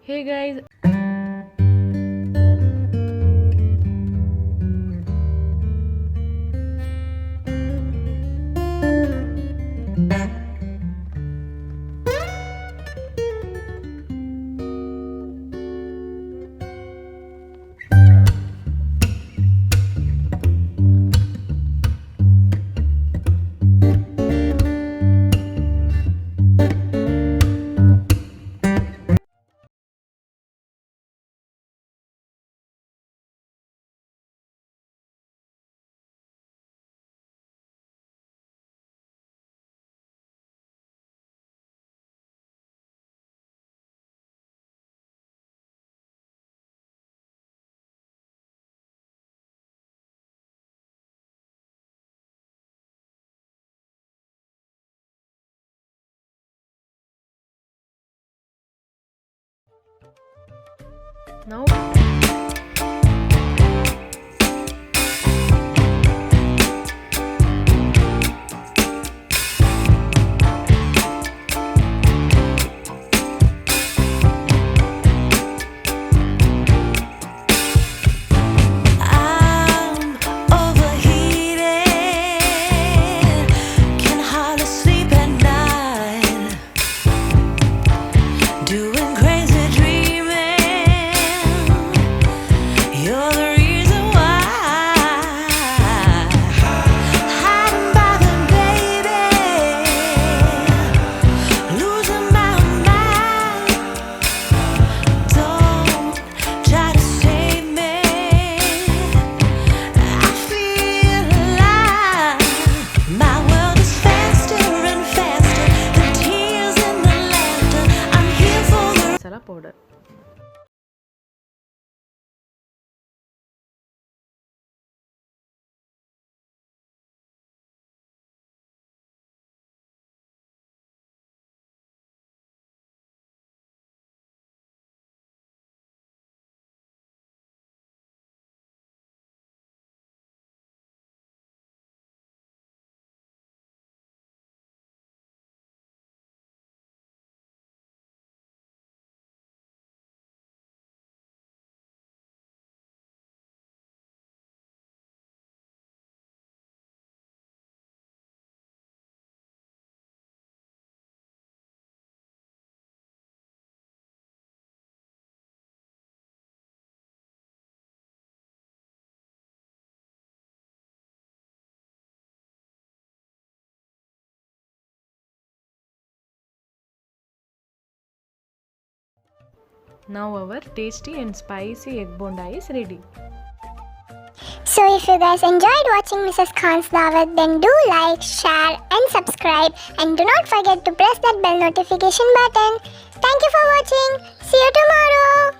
Hey guys. Now I'm overheated, can hardly sleep at night, doing crazy dreaming. You're the reason why, hiding by the baby, losing my mind. Don't try to save me. I feel alive. My world is faster and faster. The tears and the laughter. I'm here for the masala powder. Now our tasty and spicy egg bonda is ready. So if you guys enjoyed watching Mrs. Khan's Dawat, then do like, share and subscribe, and do not forget to press that bell notification button. Thank you for watching. See you tomorrow.